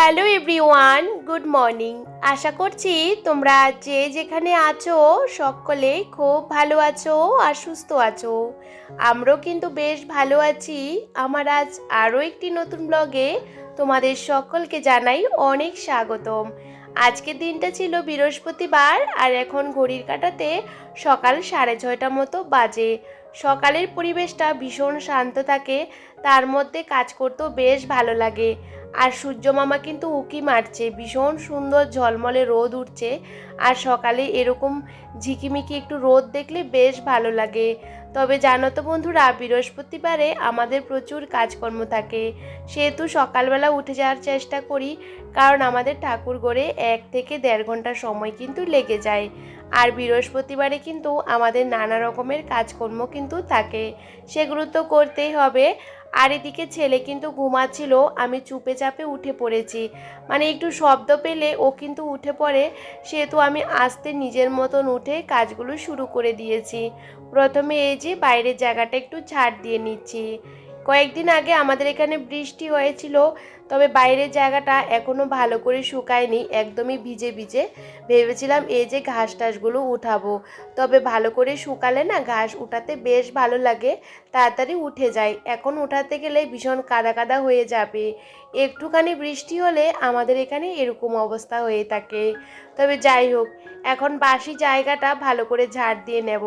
Hello everyone, good morning. আশা করছি তোমরা যে যেখানে আছো সকলে খুব ভালো আছো আর সুস্থ আছো। আমরাও কিন্তু বেশ ভালো আছি। আমার আজ আরও একটি নতুন ব্লগে তোমাদের সকলকে জানাই অনেক স্বাগতম। আজকের দিনটা ছিল বৃহস্পতিবার আর এখন ঘড়ির কাঁটাতে সকাল 6:30 মতো বাজে। সকালের পরিবেশটা ভীষণ শান্ত থাকে, তার মধ্যে কাজ করতেও বেশ ভালো লাগে। আর সূর্য মামা কিন্তু উঁকি মারছে, ভীষণ সুন্দর ঝলমলে রোদ উঠছে। আর সকালে এরকম ঝিকিমিকি একটু রোদ দেখলে বেশ ভালো লাগে। তবে জানো তো বন্ধুরা, বৃহস্পতিবারে আমাদের প্রচুর কাজকর্ম থাকে, সেহেতু সকালবেলা উঠে যাওয়ার চেষ্টা করি, কারণ আমাদের ঠাকুর ঘরে 1 থেকে 1.5 ঘন্টা সময় কিন্তু লেগে যায়। আর বৃহস্পতিবারে কিন্তু আমাদের নানা রকমের কাজকর্ম কিন্তু থাকে, সেগুলো তো করতেই হবে। আর এদিকে ছেলে কিন্তু ঘুমাচ্ছিল, আমি চুপে চাপে উঠে পড়েছি, মানে একটু শব্দ পেলে ও কিন্তু উঠে পড়ে, সেহেতু আমি আস্তে নিজের মতন উঠে কাজগুলো শুরু করে দিয়েছি। প্রথমে এই যে বাইরের জায়গাটা একটু ঝাড় দিয়ে নিচ্ছি। কয়েকদিন আগে আমাদের এখানে বৃষ্টি হয়েছিল, তবে বাইরের জায়গাটা এখনও ভালো করে শুকায়নি, একদমই ভিজে ভিজে। ভেবেছিলাম এই যে ঘাস টাসগুলো উঠাবো, তবে ভালো করে শুকালে না ঘাস উঠাতে বেশ ভালো লাগে, তাড়াতাড়ি উঠে যায়। এখন উঠাতে গেলে ভীষণ কাদা কাদা হয়ে যাবে। একটুখানি বৃষ্টি হলে আমাদের এখানে এরকম অবস্থা হয়ে থাকে। তবে যাই হোক, এখন বাসি জায়গাটা ভালো করে ঝাড় দিয়ে নেব।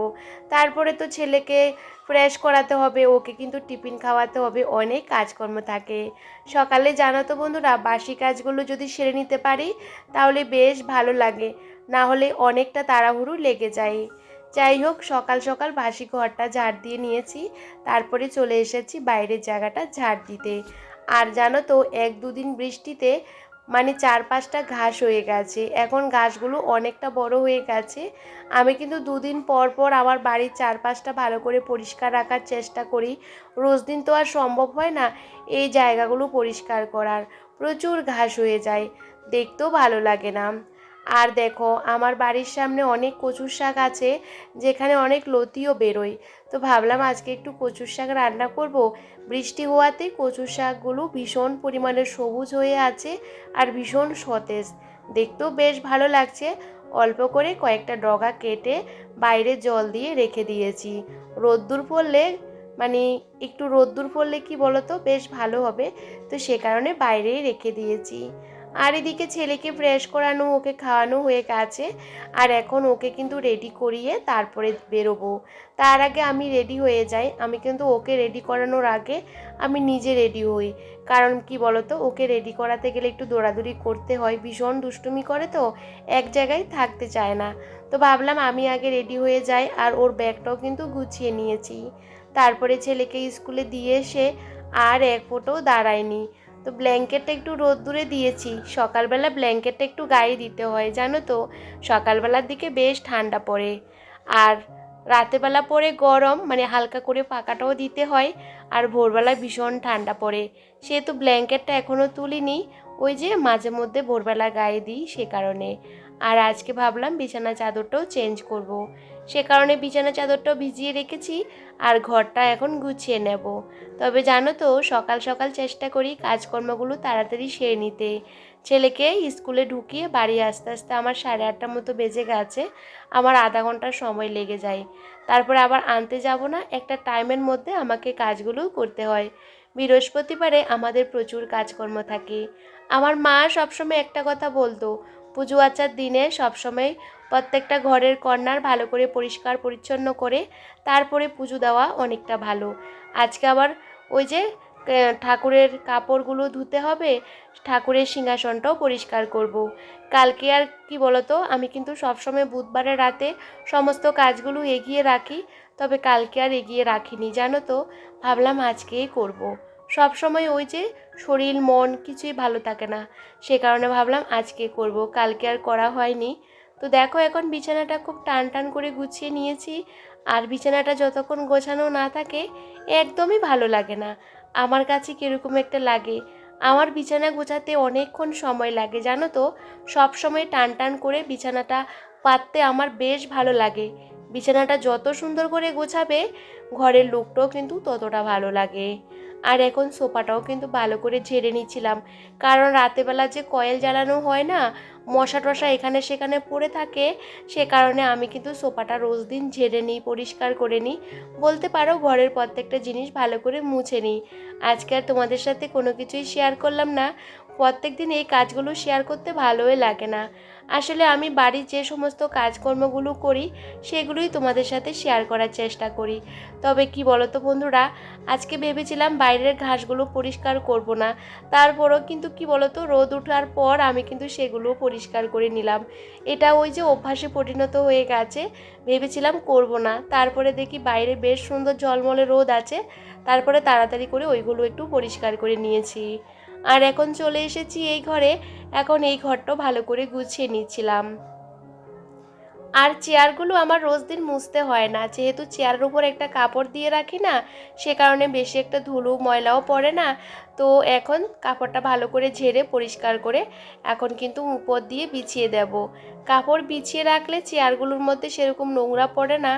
তারপরে তো ছেলেকে ফ্রেশ করাতে হবে, ওকে কিন্তু টিফিন খাওয়াতে হবে, অনেক কাজকর্ম থাকে সকালে। জানো তো বন্ধুরা, বাসি কাজগুলো যদি সেরে নিতে পারি তাহলে বেশ ভালো লাগে, না হলে অনেকটা তাড়াহুড়ো লেগে যায়। যাই হোক, সকাল সকাল বাসি ঘরটা ঝাড় দিয়ে নিয়েছি, তারপরে চলে এসেছি বাইরের জায়গাটা ঝাড় দিতে। আর জানো তো, 1-2 দিন বৃষ্টিতে মানে 4-5টা ঘাস হয়ে গেছে, এখন ঘাসগুলো অনেকটা বড় হয়ে গেছে। আমি কিন্তু 2 দিন পর পর আমার বাড়ির চারপাশটা ভালো করে পরিষ্কার রাখার চেষ্টা করি। রোজ দিন তো আর সম্ভব হয় না এই জায়গাগুলো পরিষ্কার করার, প্রচুর ঘাস হয়ে যায়, দেখতেও ভালো লাগে না। আর দেখো, আমার বাড়ির সামনে অনেক কচুর শাক আছে, যেখানে অনেক লতিও বেরোয়। তো ভাবলাম আজকে একটু কচুর শাক রান্না করব। বৃষ্টি হওয়াতে কচুর শাকগুলো ভীষণ পরিমাণে সবুজ হয়ে আছে আর ভীষণ সতেজ, দেখতেও বেশ ভালো লাগছে। অল্প করে কয়েকটা ডগা কেটে বাইরে জল দিয়ে রেখে দিয়েছি। রোদ্দুর পড়লে মানে একটু রোদ্দুর পড়লে কি বলতো বেশ ভালো হবে, তো সে কারণে বাইরেই রেখে দিয়েছি। আর এদিকে ছেলেকে ফ্রেশ করানো, ওকে খাওয়ানো হয়ে গেছে। আর এখন ওকে কিন্তু রেডি করিয়ে তারপরে বেরোবো। তার আগে আমি রেডি হয়ে যাই, আমি কিন্তু ওকে রেডি করানোর আগে আমি নিজে রেডি হই। কারণ কি বলতো, ওকে রেডি করাতে গেলে একটু দৌড়াদৌড়ি করতে হয়, ভীষণ দুষ্টুমি করে, তো এক জায়গায় থাকতে চায় না। তো ভাবলাম আমি আগে রেডি হয়ে যাই, আর ওর ব্যাগটাও কিন্তু গুছিয়ে নিয়েছি। তারপরে ছেলেকে স্কুলে দিয়ে এসে আর এক ফোঁটাও দাঁড়ায়নি। তো ব্ল্যাঙ্কেটটা একটু রোদ্দুরে দিয়েছি, সকালবেলা ব্ল্যাঙ্কেটটা একটু গায়ে দিতে হয়, জানো তো সকালবেলার দিকে বেশ ঠান্ডা পড়ে। আর রাতেরবেলা পরে গরম, মানে হালকা করে পাখাটাও দিতে হয়। আর ভোরবেলা ভীষণ ঠান্ডা পড়ে, সেহেতু ব্ল্যাঙ্কেটটা এখনও তুলিনি, ওই যে মাঝে মধ্যে ভোরবেলা গায়ে দিই সে কারণে। আর আজকে ভাবলাম বিছানা চাদরটাও চেঞ্জ করব, সে কারণে বিছানা চাদরটাও ভিজিয়ে রেখেছি আর ঘরটা এখন গুছিয়ে নেব। তবে জানো তো, সকাল সকাল চেষ্টা করি কাজকর্মগুলো তাড়াতাড়ি সেরে নিতে। ছেলেকে স্কুলে ঢুকিয়ে বাড়ি আস্তে আস্তে আমার 8:30 মতো বেজে গেছে, আমার আধা ঘন্টার সময় লেগে যায়। তারপরে আবার আনতে যাব না, একটা টাইমের মধ্যে আমাকে কাজগুলোও করতে হয়। বৃহস্পতিবারে আমাদের প্রচুর কাজকর্ম থাকে। আমার মা সবসময় একটা কথা বলতো, পুজো আচার দিনে সবসময় প্রত্যেকটা ঘরের কর্নার ভালো করে পরিষ্কার পরিচ্ছন্ন করে তারপরে পুজো দেওয়া অনেকটা ভালো। আজকে আবার ওই যে ঠাকুরের কাপড়গুলো ধুতে হবে, ঠাকুরের সিংহাসনটাও পরিষ্কার করব। কালকে আর কি বলতো, আমি কিন্তু সবসময় বুধবারের রাতে সমস্ত কাজগুলো এগিয়ে রাখি, তবে কালকে আর এগিয়ে রাখিনি, জানো তো ভাবলাম আজকেই করব। সব সময় ওই যে শরীর মন কিছুই ভালো থাকে না, সে কারণে ভাবলাম আজকে করব, কালকে আর করা হয়নি। তো দেখো, এখন বিছানাটা খুব টান টান করে গুছিয়ে নিয়েছি। আর বিছানাটা যতক্ষণ গোছানো না থাকে একদমই ভালো লাগে না, আমার কাছে কীরকম একটা লাগে। আমার বিছানা গোছাতে অনেকক্ষণ সময় লাগে, জানো তো সব সময় টান টান করে বিছানাটা পাততে আমার বেশ ভালো লাগে। বিছানাটা যত সুন্দর করে গোছাবে ঘরের লুকটাও কিন্তু ততটা ভালো লাগে। আর এখন সোফাটাও কিন্তু ভালো করে ঝেড়ে নিচ্ছিলাম, কারণ রাতেবেলা যে কয়েল জ্বালানো হয় না, মশা টশা এখানে সেখানে পড়ে থাকে। সে কারণে আমি কিন্তু সোফাটা রোজ দিন ঝেড়ে নিই, পরিষ্কার করে নিই, বলতে পারো ঘরের প্রত্যেকটা জিনিস ভালো করে মুছে নিই। আজকে আর তোমাদের সাথে কোনো কিছুই শেয়ার করলাম না। প্রত্যেক দিন এই কাজগুলো শেয়ার করতে ভালোই লাগে না। আসলে আমি বাড়ির যে সমস্ত কাজকর্মগুলো করি সেগুলোই তোমাদের সাথে শেয়ার করার চেষ্টা করি। তবে কি বলো তো বন্ধুরা, আজকে ভেবেছিলাম বাইরের ঘাসগুলো পরিষ্কার করব না, তারপরও কিন্তু কি বলো তো, রোদ ওঠার পর আমি কিন্তু সেগুলো পরিষ্কার করে নিলাম। এটা ওই যে অভ্যাসে পরিণত হয়ে গেছে, ভেবেছিলাম করব না, তারপরে দেখি বাইরে বেশ সুন্দর ঝলমলে রোদ আছে, তারপরে তাড়াতাড়ি করে ওইগুলো একটু পরিষ্কার করে নিয়েছি। আর এখন চলে এসেছি এই ঘরে, এখন এই ঘরটাও ভালো করে গুছিয়ে নিচ্ছিলাম। আর চেয়ারগুলো আমার রোজ দিন মুছতে হয় না, যেহেতু চেয়ারের উপর একটা কাপড় দিয়ে রাখি না, সে কারণে বেশি একটা ধুলো ময়লাও পড়ে না। তো এখন কাপড়টা ভালো করে ঝেড়ে পরিষ্কার করে এখন কিন্তু উপর দিয়ে বিছিয়ে দেব। কাপড় বিছিয়ে রাখলে চেয়ারগুলোর মধ্যে সেরকম নোংরা পড়ে না,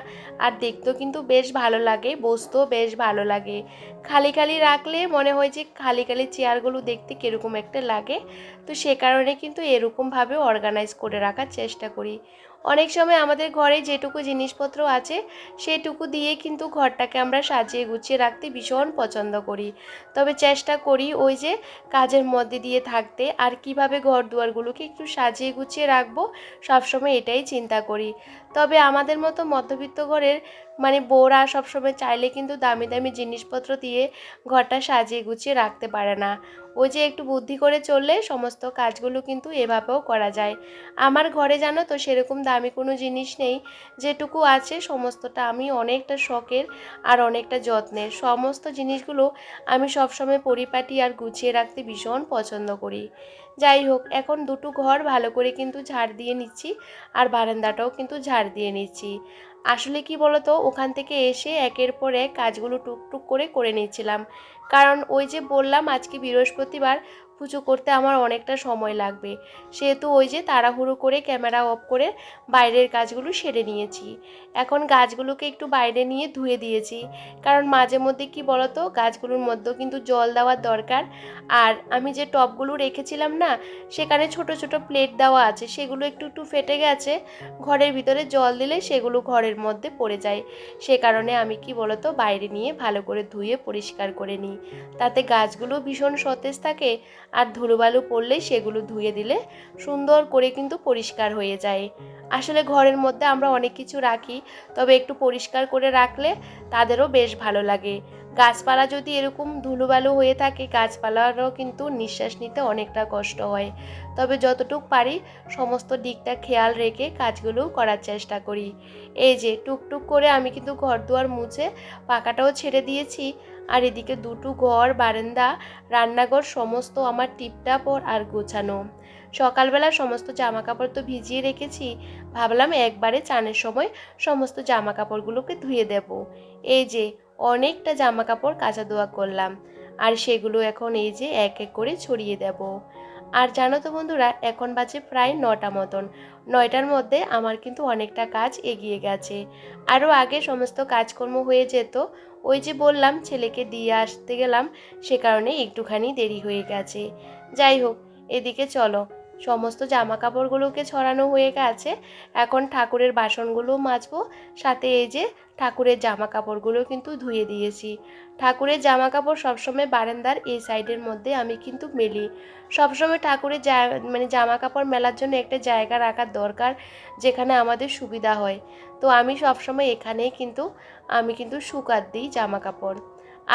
আর দেখতেও কিন্তু বেশ ভালো লাগে, বসতেও বেশ ভালো লাগে। খালি খালি রাখলে মনে হয় যে খালি খালি চেয়ারগুলো দেখতে কীরকম একটা লাগে। তো সে কারণে কিন্তু এরকমভাবে অর্গানাইজ করে রাখার চেষ্টা করি। অনেক সময় আমাদের ঘরে যেটুকু জিনিসপত্র আছে সেটুকু দিয়ে কিন্তু ঘরটাকে আমরা সাজিয়ে গুছিয়ে রাখতে ভীষণ পছন্দ করি। তবে চেষ্টা করি ওই যে কাজের মধ্যে দিয়ে থাকতে, আর কিভাবে ঘর দুয়ারগুলোকে একটু সাজিয়ে গুছিয়ে রাখবো সবসময় এটাই চিন্তা করি। তবে আমাদের মতো মধ্যবিত্ত ঘরের বউরা সবসময় চাইলে কিন্তু দামি দামি জিনিসপত্র দিয়ে ঘরটা সাজিয়ে গুছিয়ে রাখতে পারে না। ওই যে একটু বুদ্ধি করে চললে সমস্ত কাজগুলো কিন্তু এভাবেও করা যায়। আমার ঘরে জানো তো সেরকম দামি কোনো জিনিস নেই, যেটুকু আছে সমস্তটা আমি অনেকটা শখের আর অনেকটা যত্নের। সমস্ত জিনিসগুলো আমি সবসময় পরিপাটি আর গুছিয়ে রাখতে ভীষণ পছন্দ করি। যাই হোক, এখন দুটো ঘর ভালো করে কিন্তু ঝাড় দিয়ে নিচ্ছি, আর বারান্দাটাও কিন্তু ঝাড় দিয়ে নিচ্ছি। আসলে কি বলতো, ওখান থেকে এসে একের পর এক কাজগুলো টুকটুক করে করে নিচ্ছিলাম, কারণ ওই যে বললাম আজকে বৃহস্পতিবার, পুজো করতে আমার অনেকটা সময় লাগবে, সেহেতু ওই যে তাড়াহুড়ো করে ক্যামেরা অফ করে বাইরের কাজগুলো সেরে নিয়েছি। এখন গাছগুলোকে একটু বাইরে নিয়ে ধুয়ে দিয়েছি, কারণ মাঝে মধ্যে কি বলতো, গাছগুলোর মধ্যেও কিন্তু জল দেওয়ার দরকার। আর আমি যে টবগুলো রেখেছিলাম না, সেখানে ছোট ছোট প্লেট দেওয়া আছে, সেগুলো একটু একটু ফেটে গেছে, ঘরের ভিতরে জল দিলে সেগুলো ঘরের মধ্যে পড়ে যায়। সে কারণে আমি কি বলতো বাইরে নিয়ে ভালো করে ধুয়ে পরিষ্কার করে নিই, তাতে গাছগুলো ভীষণ সতেজ থাকে, আর ধুলোবালু পড়লে সেগুলো ধুয়ে দিলে সুন্দর করে কিন্তু পরিষ্কার হয়ে যায়। আসলে ঘরের মধ্যে আমরা অনেক কিছু রাখি, তবে একটু পরিষ্কার করে রাখলে তাদেরও বেশ ভালো লাগে। গাছপালা যদি এরকম ধুলোবালু হয়ে থাকে, গাছপালারও কিন্তু নিঃশ্বাস নিতে অনেকটা কষ্ট হয়। তবে যতটুক পারি সমস্ত দিকটা খেয়াল রেখে কাজগুলো করার চেষ্টা করি। এই যে টুকটুক করে আমি কিন্তু ঘর দুয়ার মুছে পাকাটাও ছেড়ে দিয়েছি, আর এদিকে দুটো ঘর, বারান্দা, রান্নাঘর সমস্ত আমার টিপটাপ আর গোছানো। সকালবেলা সমস্ত জামা কাপড় তো ভিজিয়ে রেখেছি, ভাবলাম একবারে চানের সময় সমস্ত জামা কাপড়গুলোকে ধুয়ে দেব। এই যে অনেকটা জামা কাপড় কাচা ধোয়া করলাম, আর সেগুলো এখন এই যে এক এক করে ছড়িয়ে দেব। আর জানো তো বন্ধুরা, এখন বাজে প্রায় 9টা মতন। 9টার মধ্যে আমার কিন্তু অনেকটা কাজ এগিয়ে গেছে। আরও আগে সমস্ত কাজকর্ম হয়ে যেত, ওই যে বললাম ছেলেকে দিয়ে আসতে গেলাম, সে কারণে একটুখানি দেরি হয়ে গেছে। যাই হোক, এদিকে চলো, সমস্ত জামা কাপড়গুলোকে ছড়ানো হয়ে গেছে, এখন ঠাকুরের বাসনগুলো মাজবো, সাথে এই যে ঠাকুরের জামা কাপড়গুলো কিন্তু ধুয়ে দিয়েছি। ঠাকুরের জামা কাপড় সবসময় বারান্দার এই সাইডের মধ্যে আমি কিন্তু মেলি। সবসময় ঠাকুরের জামা কাপড় মেলার জন্য একটা জায়গা রাখার দরকার, যেখানে আমাদের সুবিধা হয়। তো আমি সবসময় এখানেই কিন্তু শুকাত দিই জামা কাপড়।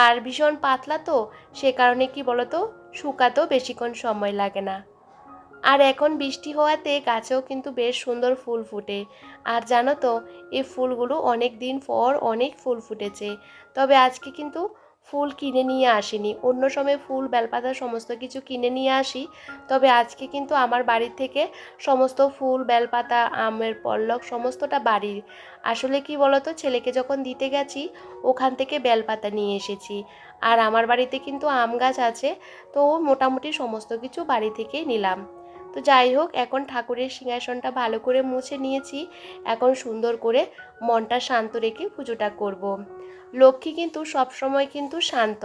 আর ভীষণ পাতলা তো, সে কারণে কি বলতো, শুকাতেও বেশিক্ষণ সময় লাগে না। আর এখন বৃষ্টি হওয়াতে গাছেও কিন্তু বেশ সুন্দর ফুল ফুটে। আর জানো তো, এই ফুলগুলো অনেক দিন পর অনেক ফুল ফুটেছে। তবে আজকে কিন্তু ফুল কিনে নিয়ে আসিনি, অন্য সময় ফুল বেলপাতা সমস্ত কিছু কিনে নিয়ে আসি, তবে আজকে কিন্তু আমার বাড়ির থেকে সমস্ত ফুল বেলপাতা আমের পল্লব সমস্তটা বাড়ির। আসলে কি বলতো, ছেলেকে যখন দিতে গেছি ওখান থেকে বেলপাতা নিয়ে এসেছি। আর আমার বাড়িতে কিন্তু আম গাছ আছে, তো মোটামুটি সমস্ত কিছু বাড়ি থেকেই নিলাম। তো যাই হোক, এখন ঠাকুরের সিংহাসনটা ভালো করে মুছে নিয়েছি, এখন সুন্দর করে মনটা শান্ত রেখে পুজোটা করব। লক্ষ্মী কিন্তু সবসময় কিন্তু শান্ত,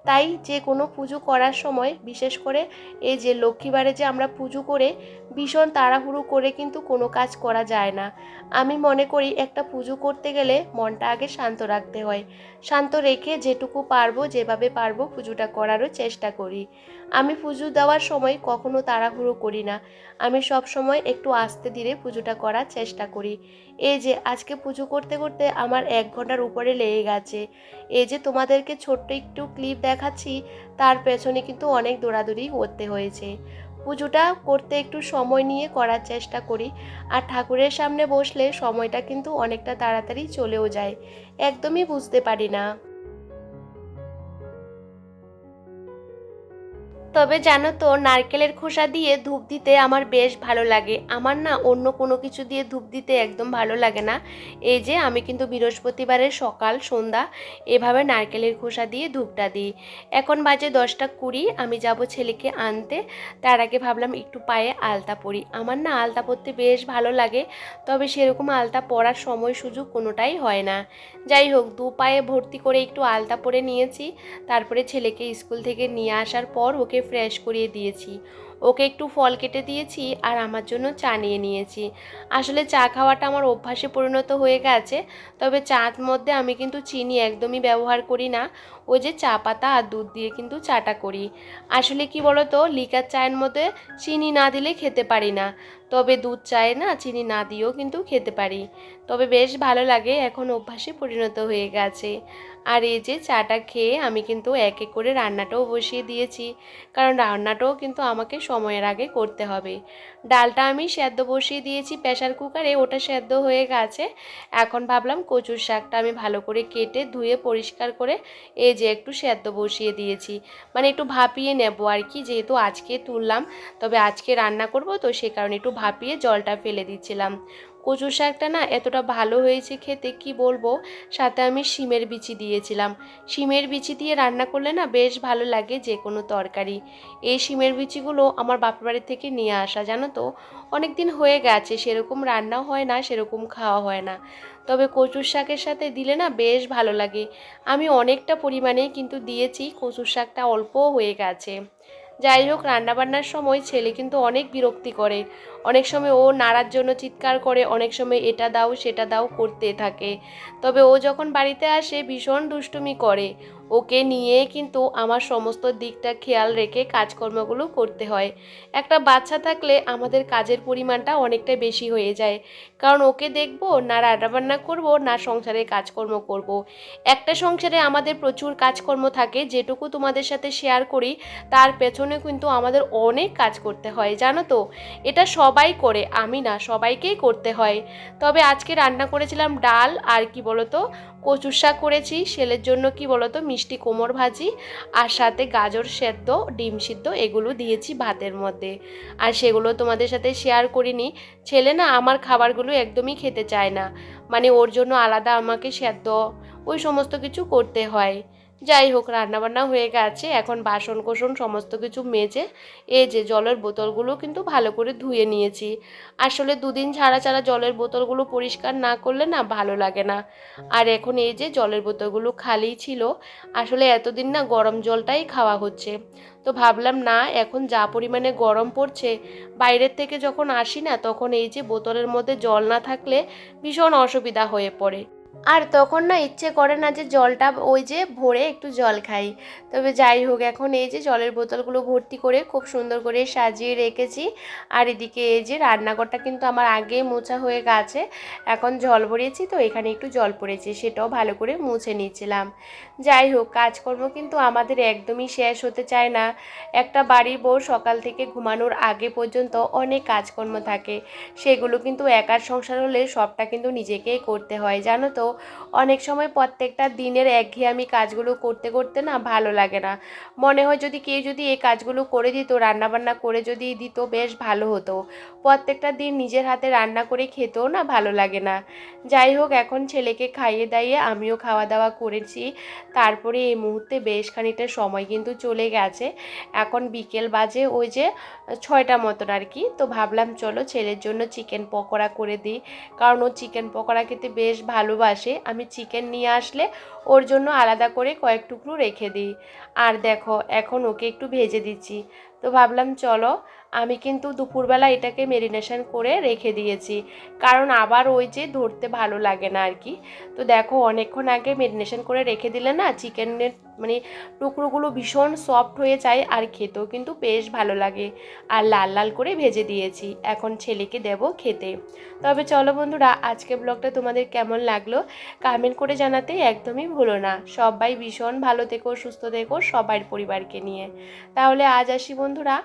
তাই যে কোনো পুজো করার সময় বিশেষ করে এই যে লক্ষ্মীবারে যে আমরা পুজো করে ভীষণ তাড়াহুড়ো করে কিন্তু কোনো কাজ করা যায় না। আমি মনে করি একটা পুজো করতে গেলে মনটা আগে শান্ত রাখতে হয়। শান্ত রেখে যেটুকু পারবো যেভাবে পারবো পুজোটা করারও চেষ্টা করি। আমি পুজো দেওয়ার সময় কখনো তাড়াহুড়ো করি না। আমি সব সময় একটু আস্তে ধীরে পুজোটা করার চেষ্টা করি। এই যে আজকে পুজো করতে করতে আমার 1 ঘন্টার উপরে লেগে গেছে। এই যে তোমাদেরকে ছোট্ট একটু ক্লিপ দেখাচ্ছি, তার পেছনে কিন্তু অনেক দৌড়াদৌড়ি করতে হয়েছে। পুজোটা করতে একটু সময় নিয়ে করার চেষ্টা করি, আর ঠাকুরের সামনে বসলে সময়টা কিন্তু অনেকটা তাড়াতাড়ি চলেও যায়, একদমই বুঝতে পারি না। তবে জানো তো, নারকেলের খোসা দিয়ে ধূপ দিতে আমার বেশ ভালো লাগে। আমার না অন্য কোনো কিছু দিয়ে ধূপ দিতে একদম ভালো লাগে না। এই যে আমি কিন্তু বৃহস্পতিবারের সকাল সন্ধ্যা এভাবে নারকেলের খোসা দিয়ে ধূপটা দিই। এখন বাজে 10টা 20, আমি যাব ছেলেকে আনতে। তার আগে ভাবলাম একটু পায়ে আলতা পরি। আমার না আলতা পরতে বেশ ভালো লাগে, তবে সেরকম আলতা পরার সময় সুযোগ কোনোটাই হয় না। যাই হোক, 2 পায়ে ভর্তি করে একটু আলতা পরে নিয়েছি। তারপরে ছেলেকে স্কুল থেকে নিয়ে আসার পর ওকে ফ্রেশ করিয়ে দিয়েছি। ওকে একটু ফল কেটে দিয়েছি আর আমার জন্য চা নিয়ে নিয়েছি। আসলে চা খাওয়াটা আমার অভ্যাসে পরিণত হয়ে গেছে। তবে চার মধ্যে আমি কিন্তু চিনি একদমই ব্যবহার করি না। ওই যে চা পাতা আর দুধ দিয়ে কিন্তু চাটা করি। আসলে কি বলো তো, লিকার চায়ের মধ্যে চিনি না দিলে খেতে পারি না। তবে দুধ চায়ে না চিনি না দিয়েও কিন্তু খেতে পারি। তবে বেশ ভালো লাগে, এখন অভ্যাসে পরিণত হয়ে গেছে। আর এই যে চাটা খেয়ে আমি কিন্তু এক এক করে রান্নাটাও বসিয়ে দিয়েছি, কারণ রান্নাটাও কিন্তু আমাকে সময়ের আগে করতে হবে। ডালটা আমি সেদ্ধ বসিয়ে দিয়েছি প্রেসার কুকারে, ওটা সেদ্ধ হয়ে গেছে। এখন ভাবলাম কচুর শাকটা আমি ভালো করে কেটে ধুয়ে পরিষ্কার করে এই যে একটু সেদ্ধ বসিয়ে দিয়েছি, মানে একটু ভাপিয়ে নেব আর কি, যেহেতু আজকে তুললাম। তবে আজকে রান্না করব তো সে কারণে একটু ভাপিয়ে জলটা ফেলে দিচ্ছিলাম। কচু শাকটা না এতটা ভালো হয়েছে খেতে, কি বলবো। সাথে আমি শিমের বিচি দিয়েছিলাম। শিমের বিচি দিয়ে রান্না করলে না বেশ ভালো লাগে যে কোনো তরকারি। এই শিমের বিচিগুলো আমার বাপের বাড়ি থেকে নিয়ে আসা, জানো তো। অনেক দিন হয়ে গেছে, সেরকম রান্নাও হয় না, সেরকম খাওয়া হয় না। তবে কচুর শাকের সাথে দিলে না বেশ ভালো লাগে। আমি অনেকটা পরিমাণে কিন্তু দিয়েছি, কচুর শাকটা অল্পও হয়ে গেছে। যাই হোক, রান্নাবান্নার সময় ছেলে কিন্তু অনেক বিরক্তি করে। অনেক সময় ও নাড়ার জন্য চিৎকার করে, অনেক সময় এটা দাও সেটা দাও করতে থাকে। তবে ও যখন বাড়িতে আসে ভীষণ দুষ্টুমি করে। ওকে নিয়ে কিন্তু আমার সমস্ত দিকটা খেয়াল রেখে কাজকর্মগুলো করতে হয়। একটা বাচ্চা থাকলে আমাদের কাজের পরিমাণটা অনেকটা বেশি হয়ে যায়, কারণ ওকে দেখবো না, রান্নাবান্না করব না সংসারে কাজকর্ম করব। একটা সংসারে আমাদের প্রচুর কাজকর্ম থাকে, যেটুকু তোমাদের সাথে শেয়ার করি তার পেছনে কিন্তু আমাদের অনেক কাজ করতে হয়, জানো তো। এটা সবাই করে, আমি না, সবাইকেই করতে হয়। তবে আজকে রান্না করেছিলাম ডাল আর কি বলতো কচুর শাক করেছি, ছেলের জন্য কি বলতো মিষ্টি কোমর ভাজি, আর সাথে গাজর সেদ্ধ ডিম সিদ্ধ এগুলো দিয়েছি ভাতের মধ্যে। আর সেগুলো তোমাদের সাথে শেয়ার করিনি। ছেলে না আমার খাবারগুলো একদমই খেতে চায় না, মানে ওর জন্য আলাদা আমাকে সেদ্ধ ওই সমস্ত কিছু করতে হয়। যাই হোক, রান্নাবান্না হয়ে গেছে, এখন বাসন কোসন সমস্ত কিছু মেজে এই যে জলের বোতলগুলো কিন্তু ভালো করে ধুয়ে নিয়েছি। আসলে 2 দিন ছাড়া ছাড়া জলের বোতলগুলো পরিষ্কার না করলে না ভালো লাগে না। আর এখন এই যে জলের বোতলগুলো খালি ছিল, আসলে এতদিন না গরম জলটাই খাওয়া হচ্ছে। তো ভাবলাম না, এখন যা পরিমাণে গরম পড়ছে, বাইরের থেকে যখন আসি না তখন এই যে বোতলের মধ্যে জল না থাকলে ভীষণ অসুবিধা হয়ে পড়ে। আর তখন না ইচ্ছে করে না যে জলটা ওই যে ভরে একটু জল খাই। তবে যাই হোক, এখন এই যে জলের বোতলগুলো ভর্তি করে খুব সুন্দর করে সাজিয়ে রেখেছি। আর এদিকে এই যে রান্নাঘরটা কিন্তু আমার আগে মোছা হয়ে গেছে। এখন জল ভরিয়েছি তো এখানে একটু জল পড়েছে, সেটাও ভালো করে মুছে নিচ্ছিলাম। যাই হোক, কাজকর্ম কিন্তু আমাদের একদমই শেষ হতে চায় না। একটা বাড়ির বউ সকাল থেকে ঘুমানোর আগে পর্যন্ত অনেক কাজকর্ম থাকে, সেগুলো কিন্তু একার সংসার হলে সবটা কিন্তু নিজেকেই করতে হয়, জানো তো। তো অনেক সময় প্রত্যেকটা দিনের একঘেয়েমি কাজগুলো করতে করতে না ভালো লাগে না। মনে হয় যদি কেউ যদি এই কাজগুলো করে দিত, রান্নাবান্না করে যদি দিত বেশ ভালো হতো। প্রত্যেকটা দিন নিজের হাতে রান্না করে খেতেও না ভালো লাগে না। যাই হোক, এখন ছেলেকে খাইয়ে দাইয়ে আমিও খাওয়া দাওয়া করেছি। তারপরে এই মুহূর্তে বেশ খানিকটা সময় কিন্তু চলে গেছে। এখন বিকেল বাজে ওই যে 6টা মতন আর কি। তো ভাবলাম চলো ছেলের জন্য চিকেন পকোড়া করে দিই, কারণ ও চিকেন পকোড়া খেতে বেশ ভালোবাসে। আমি চিকেন নিয়ে আসলে ওর জন্য আলাদা করে কয়েক টুকরো রেখে দিই। আর দেখো এখন ওকে একটু ভেজে দিচ্ছি। তো ভাবলাম চলো, আমি কিন্তু দুপুরবেলা এটাকে মেরিনেশন করে রেখে দিয়েছি, কারণ আবার ওই যে ধরতে ভালো লাগে না আর কি। তো দেখো অনেকক্ষণ আগে মেরিনেশন করে রেখে দিলে না চিকেনের মানে টুকরোগুলো ভীষণ সফট হয়ে যায় আর খেতেও কিন্তু বেশ ভালো লাগে। আর লাল লাল করে ভেজে দিয়েছি, এখন ছেলেকে দেব খেতে। তবে চলো বন্ধুরা, আজকে ব্লগটা তোমাদের কেমন লাগলো কমেন্ট করে জানাতে একদমই ভুলো না। সবাই ভীষণ ভালো থেকো, সুস্থ থেকো সবার পরিবারকে নিয়ে। তাহলে আজ আসি বন্ধুরা।